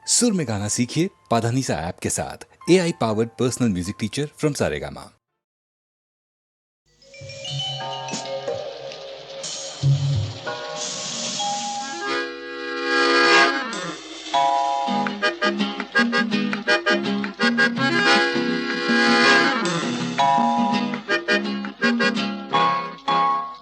सुर में गाना सीखिए पाधानीसा ऐप के साथ। AI powered personal music teacher from Saregama.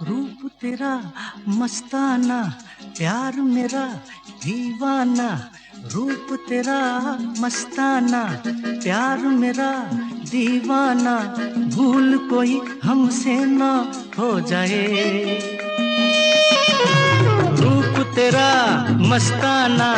रूप तेरा मस्ताना, प्यार मेरा दीवाना। रूप तेरा मस्ताना, प्यार मेरा दीवाना। भूल कोई हमसे ना हो जाए। रूप तेरा मस्ताना,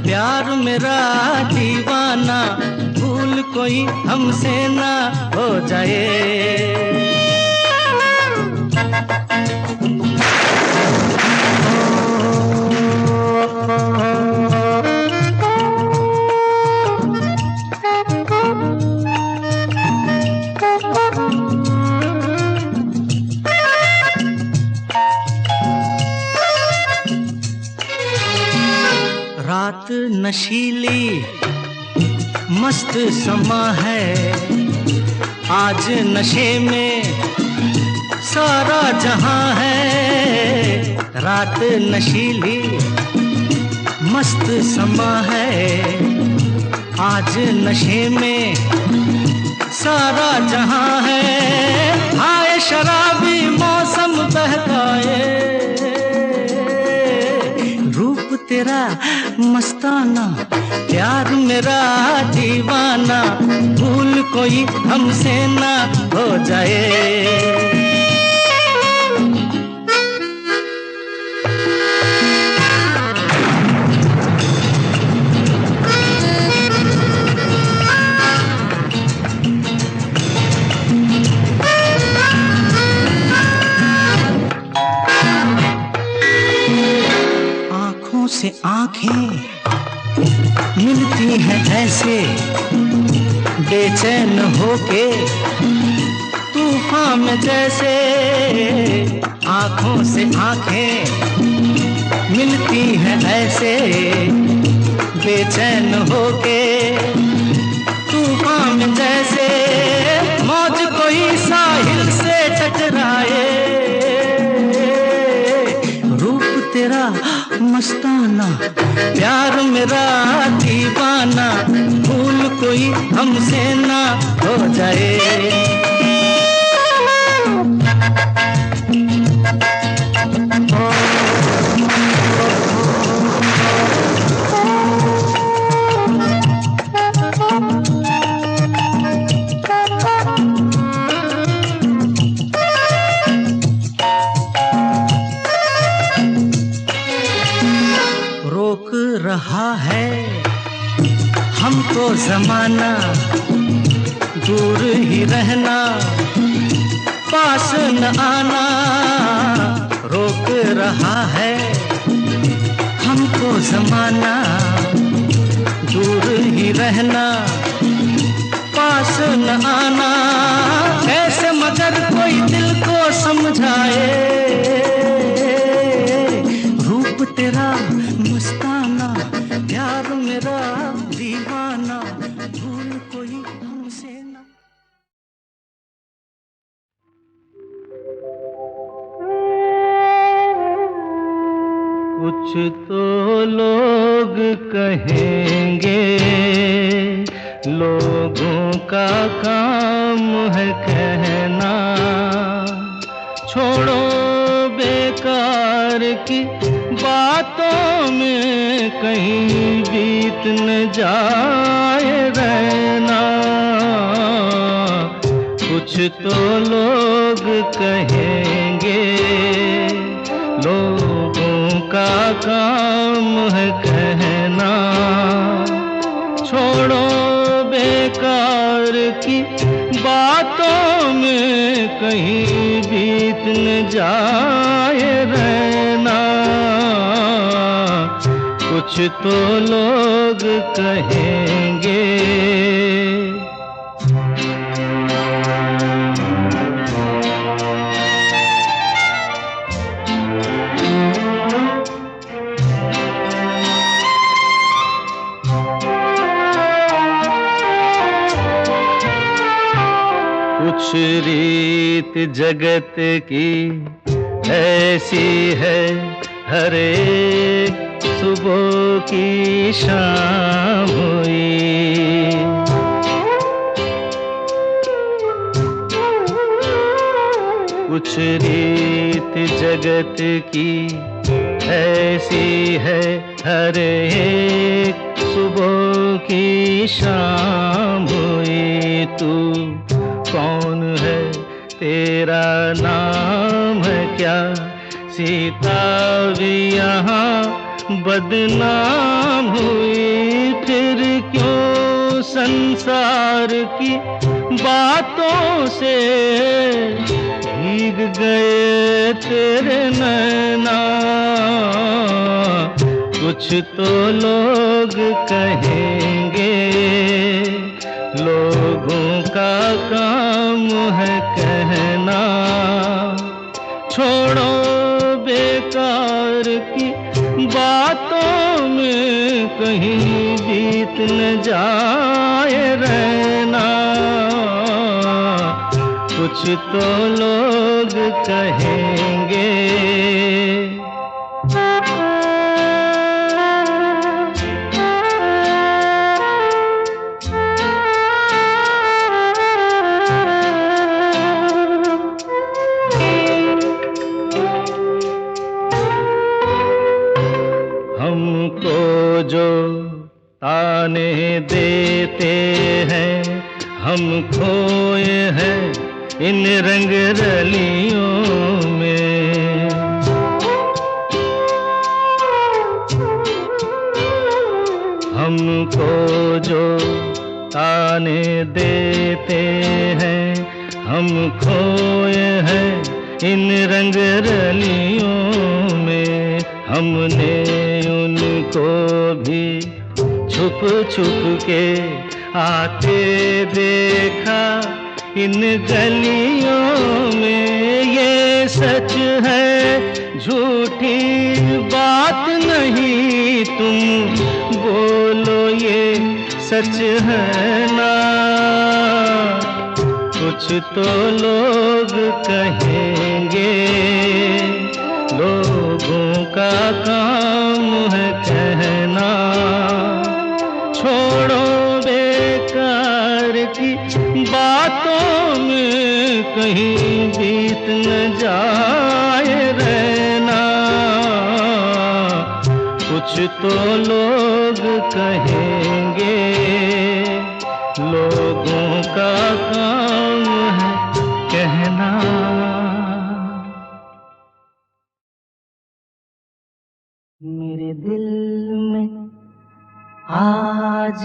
प्यार मेरा दीवाना। भूल कोई हमसे ना हो जाए। रात नशीली मस्त समा है, आज नशे में सारा जहां है। रात नशीली मस्त समा है, आज नशे में सारा जहां है। आए शराबी मौसम बहकाए, रूप तेरा मस्ताना, प्यार मेरा दीवाना। भूल कोई हमसे ना हो जाए। से आंखें मिलती हैं ऐसे, बेचैन होके तूफान में जैसे। आंखों से आंखें मिलती हैं ऐसे, बेचैन होके तूफान में जैसे। मौज कोई साहिल से टकराए, रूप तेरा मस्ताना, प्यार मेरा दीवाना। भूल कोई हमसे ना हो जाए। रोक रहा है हमको ज़माना, दूर ही रहना, पास न आना। रोक रहा है हमको ज़माना, दूर ही रहना, पास न आना। कैसे मगर कोई दिल को समझाए, रूप तेरा मस्ताना, प्यार मेरा दीवाना। भूल कोई हमसे ना। कुछ तो लोग कहेंगे, लोगों का काम है कहना। छोड़ो बेकार की बातों में कहीं बीत न जाए रहना। कुछ तो लोग कहेंगे, लोगों का काम है कहना। छोड़ो बेकार की बातों में कहीं बीत न जाए रहना। कुछ तो लोग कहेंगे। कुछ रीत जगत की ऐसी है, हर एक सुबह की शाम हुई। कुछ रीत जगत की ऐसी है, हर एक सुबह की शाम हुई। तू कौन है, तेरा नाम है क्या? सीता भी यहाँ बदनाम हुई। फिर क्यों संसार की बातों से भीग गए तेरे नैना? कुछ तो लोग कहेंगे, लोगों का काम है कहना। छोड़ो बेकार की बातों में कहीं बीत न जाए रहना। कुछ तो लोग कहेंगे। हमको जो ताने देते हैं, हम खोए हैं इन रंग रलियों में। हमको जो ताने देते हैं, हम खोए हैं इन रंग रलियों में। हमने उनको भी छुप छुप के आते देखा इन गलियों में। ये सच है, झूठी बात नहीं, तुम बोलो ये सच है ना? कुछ तो लोग कहेंगे, लोगों का काम है कहना। छोड़ो बेकार की बातों में कहीं बीत न जाए रहना। कुछ तो लोग कहेंगे, लोगों का काम है कहना। मेरे दिल में आज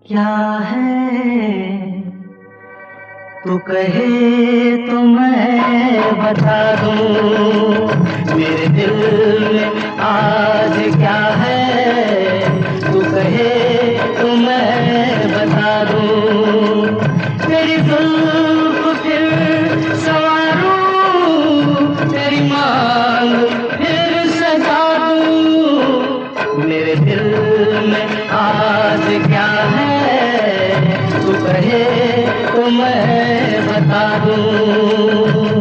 क्या है, तू कहे तो मैं बता दूं। मेरे दिल में आज क्या है, तू कहे तो मैं बता दूं। तेरी जुल्फ फिर संवारूं, तेरी मांग फिर सजा दूं। मेरे दिल में आज क्या है, तू कहे तो मैं बता दूं।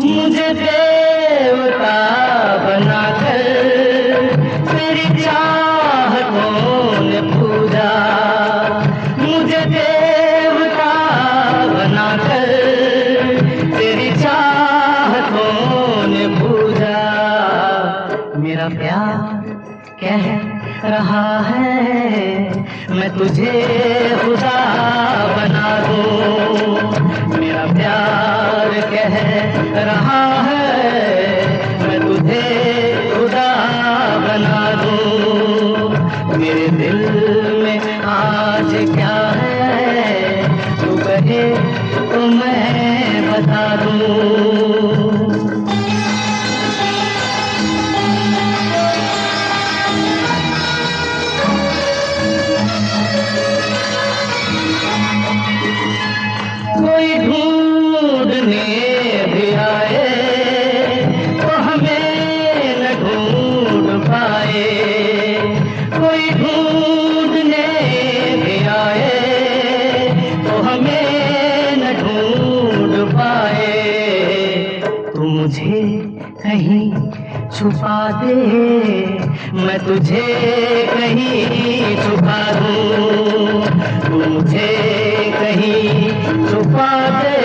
मुझे देवता बनाकर तेरी चाहतों ने पूजा। मुझे देवता बनाकर तेरी चाहतों ने पूजा। मेरा प्यार कह रहा है, मैं तुझे खुदा बना दूं। मेरा प्यार कह रहा है, मैं तुझे खुदा बना दूं। मेरे दिल में आज क्या है, तू कहे तो मैं बता दूं। छुपा दे, मैं तुझे कहीं छुपा दूं, तू मुझे कहीं छुपा दे,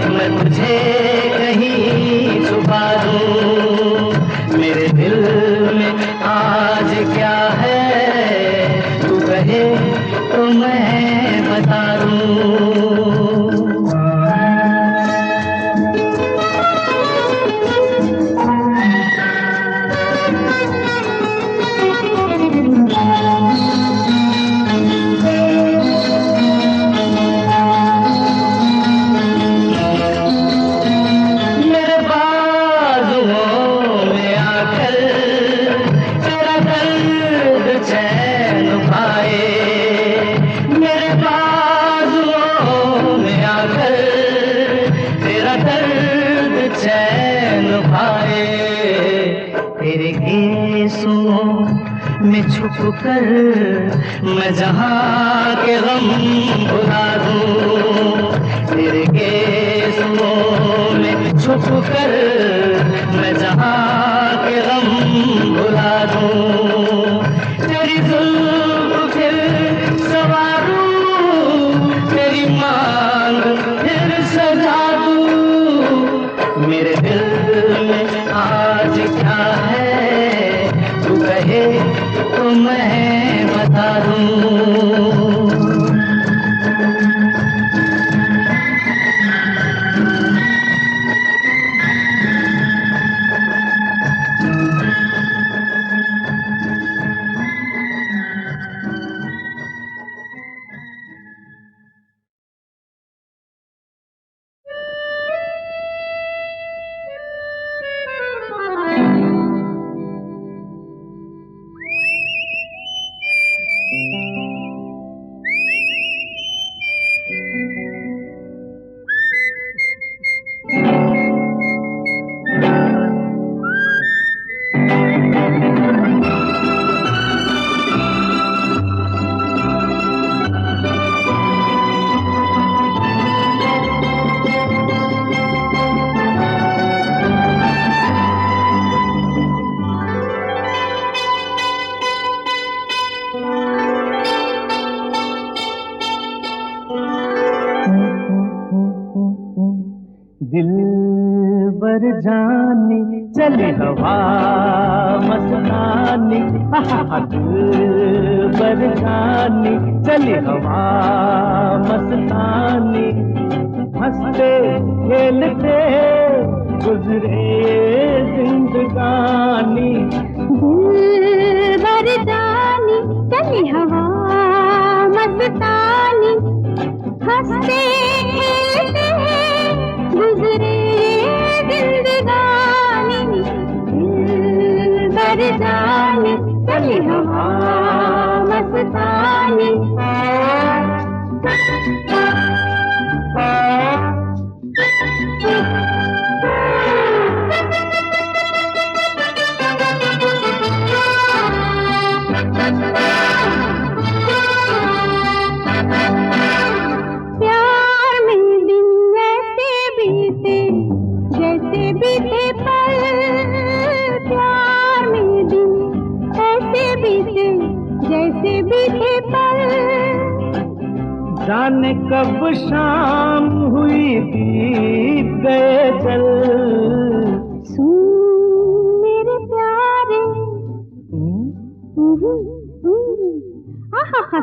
मैं तुझे कहीं छुपा दूं। मेरे दिल में आज क्या है तू कहे तो मैं बता दूं। में छुप कर मैं जहाँ के गम भुला दूं, तेरे केसों में छुप कर मैं जहाँ के गम भुला दूं। तेरी जुल्फ फिर सवारूं, तेरी मांग फिर सजा दूं। मेरे दिल में आज क्या है तू कहे तो मैं बता दूं। दिलबर जानी चली हवा मस्तानी, दिलबर जानी चली हवा मस्तानी, हंसते खेलते गुजरे जिंदगानी। दिलबर जानी चली हवा मस्तानी, हंसते खेलते गुजरे जिंदगानी। दिलबर जानी चली हवा मस्तानी। जाने कब शाम हुई बीत गए चल। सुन मेरे प्यारे,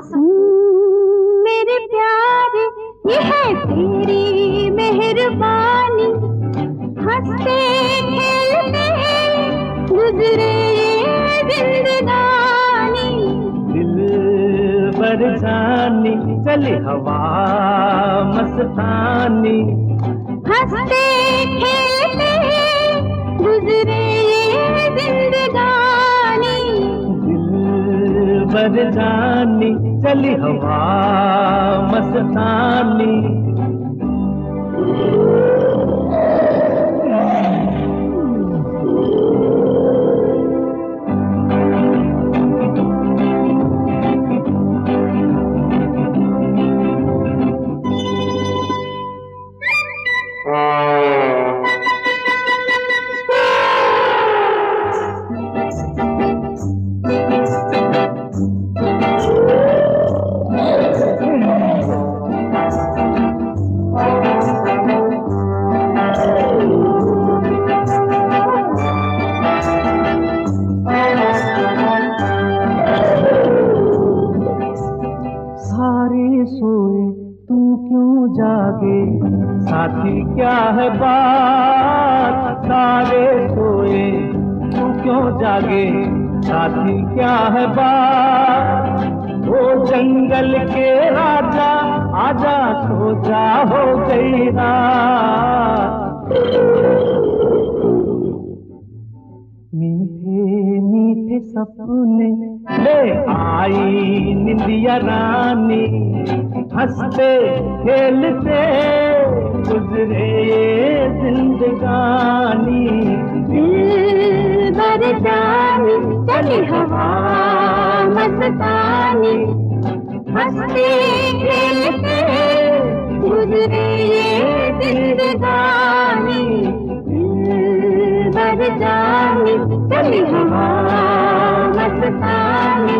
सुन मेरे प्यारे, ये है तेरी मेहरबानी, हंसते खेलते गुजरे जिंदगानी। दिलबर जानी चली हवा मस्तानी, हंसते खेलते गुजरे जिंदगानी। दिलबर जानी चली हवा मस्तानी। साथी क्या है बात, सारे सोए तू क्यों जागे, साथी क्या है बात। वो जंगल के राजा आजा सो जा, हो गई रात। मीठे मीठे सपने ले आई निंदिया रानी, हंसते खेलते गुजरे ये जिंदगानी। दिल भर जानी चली हवा मस्तानी, हंसते खेलते गुजरे ये जिंदगानी। दिल भर जानी चली हवा मस्तानी।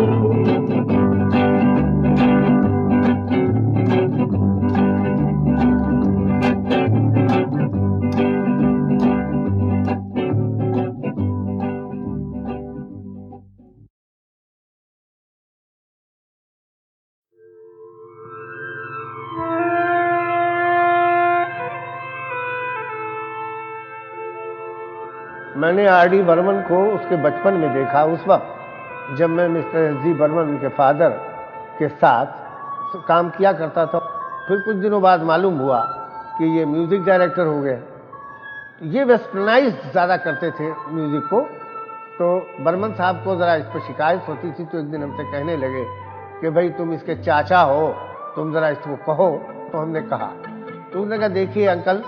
मैंने आर.डी. बर्मन को उसके बचपन में देखा, उस वक्त जब मैं मिस्टर एस.जी. बर्मन उनके फादर के साथ काम किया करता था। फिर कुछ दिनों बाद मालूम हुआ कि ये म्यूज़िक डायरेक्टर हो गए। ये वेस्टर्नाइज ज़्यादा करते थे म्यूज़िक को, तो बर्मन साहब को ज़रा इस पर शिकायत होती थी। तो एक दिन हमसे कहने लगे कि भाई तुम इसके चाचा हो, तुम ज़रा इसको कहो। तो हमने कहा, तो उन्होंने कहा देखिए अंकल,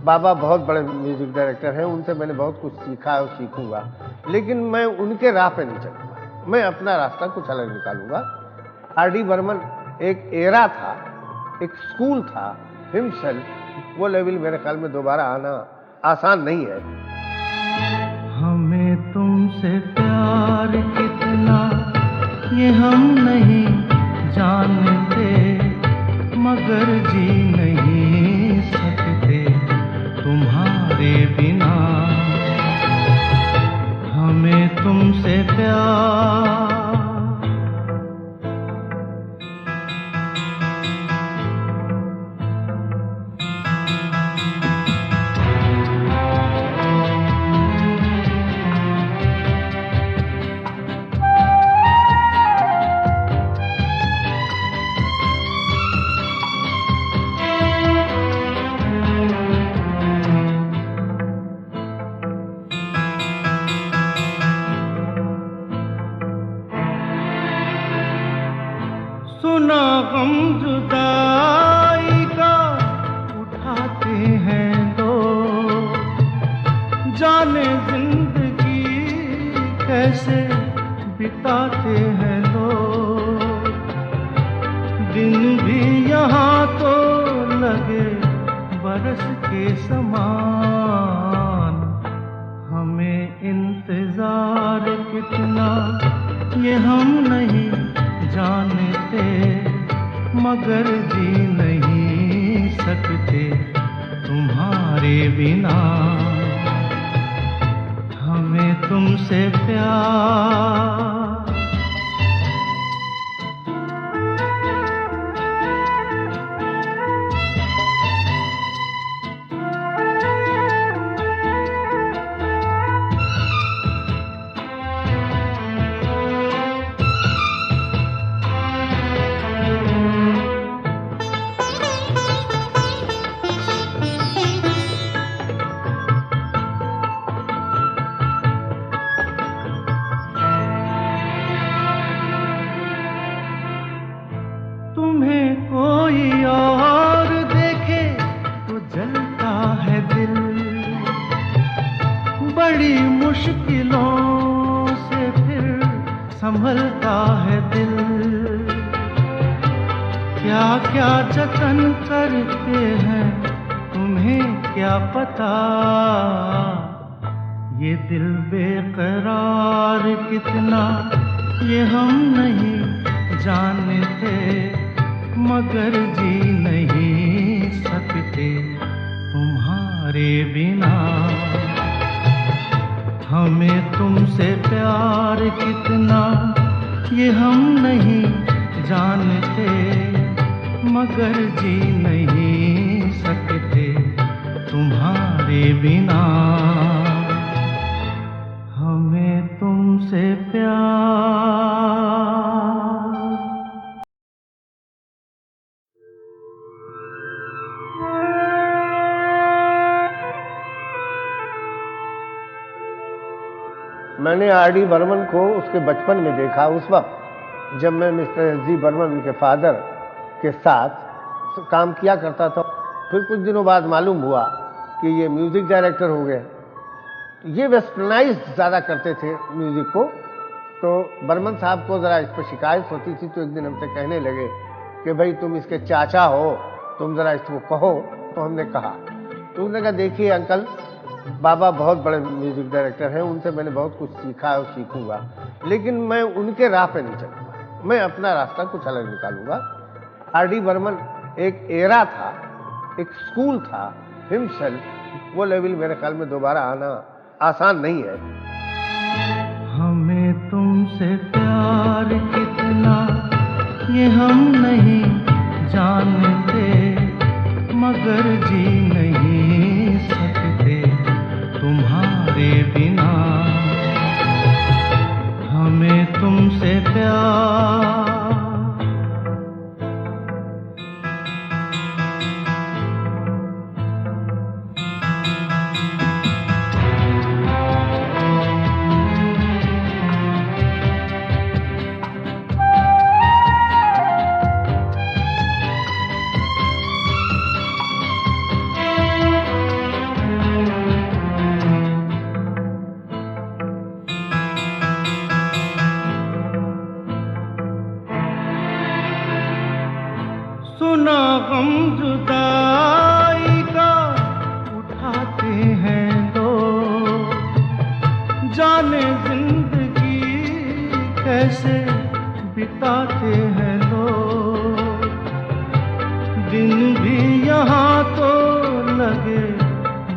बाबा बहुत बड़े म्यूजिक डायरेक्टर हैं, उनसे मैंने बहुत कुछ सीखा है और सीखूंगा, लेकिन मैं उनके राह पे नहीं चलूंगा, मैं अपना रास्ता कुछ अलग निकालूंगा। आर.डी. बर्मन एक एरा था, एक स्कूल था हिमसेल्फ, वो लेवल मेरे ख्याल में दोबारा आना आसान नहीं है। हमें तुमसे प्यार कितना ये हम नहीं जानते, मगर जी नहीं सकते तुम्हारे बिना। हमें तुमसे प्यार सुना गम जुदाई का उठाते हैं लोग, जाने जिंदगी कैसे बिताते हैं लोग। दिन भी यहाँ तो लगे बरस के समान, हमें इंतजार कितना ये हम नहीं जानते, मगर जी नहीं सकते तुम्हारे बिना। हमें तुमसे प्यार संभलता है दिल। क्या क्या जतन करते हैं तुम्हें क्या पता, ये दिल बेकरार कितना ये हम नहीं जानते, मगर जी नहीं सकते तुम्हारे बिना। हमें तुमसे प्यार कितना ये हम नहीं जानते, मगर जी नहीं सकते तुम्हारे बिना हमें तुमसे प्यार। मैंने आर डी बर्मन को उसके बचपन में देखा, उस वक्त जब मैं मिस्टर एस जी बर्मन उनके फादर के साथ काम किया करता था। फिर कुछ दिनों बाद मालूम हुआ कि ये म्यूज़िक डायरेक्टर हो गए। ये वेस्टर्नाइज ज़्यादा करते थे म्यूज़िक को, तो बर्मन साहब को ज़रा इस पर शिकायत होती थी, तो एक दिन हमसे कहने लगे कि भाई तुम इसके चाचा हो, तुम ज़रा इसको कहो। तो हमने कहा, तो उसने कहा देखिए अंकल, बाबा बहुत बड़े म्यूज़िक डायरेक्टर हैं, उनसे मैंने बहुत कुछ सीखा और सीखूंगा, लेकिन मैं उनके राह पे नहीं चलूँगा, मैं अपना रास्ता कुछ अलग निकालूंगा। आर डी बर्मन एक एरा था, एक स्कूल था हिमसेल्फ, वो लेवल मेरे ख्याल में दोबारा आना आसान नहीं है। हमें तुमसे प्यार कितना ये हम नहीं जानते, मगर जी नहीं सकते तुम्हारे बिना। हमें तुमसे प्यार। सुना गम जुदाई का उठाते हैं लोग, जाने जिंदगी कैसे बिताते हैं लोग। दिन भी यहाँ तो लगे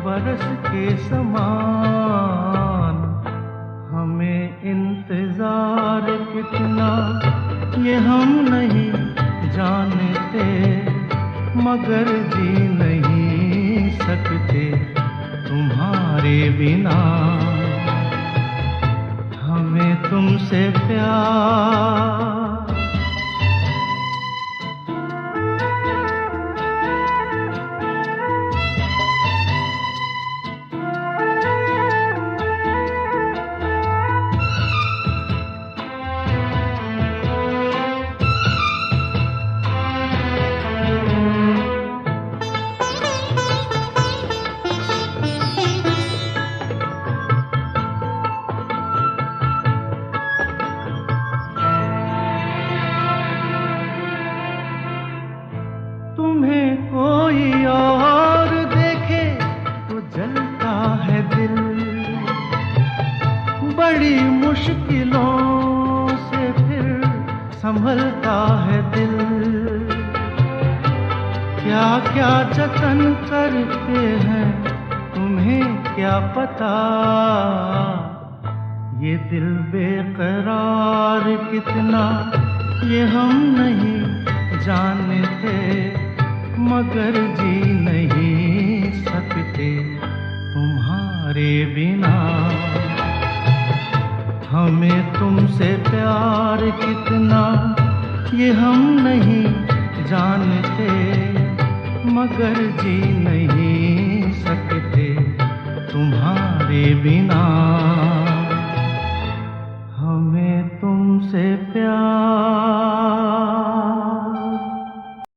बरस के समान, हमें इंतजार कितना ये हम नहीं जानते, मगर जी नहीं सकते तुम्हारे बिना। हमें तुमसे प्यार। तुम्हें कोई और देखे तो जलता है दिल, बड़ी मुश्किलों से फिर संभलता है दिल। क्या क्या जतन करते हैं तुम्हें क्या पता, ये दिल बेकरार कितना ये हम नहीं जानते, मगर जी नहीं सकते तुम्हारे बिना। हमें तुमसे प्यार कितना ये हम नहीं जानते, मगर जी नहीं सकते तुम्हारे बिना। हमें तुमसे प्यार।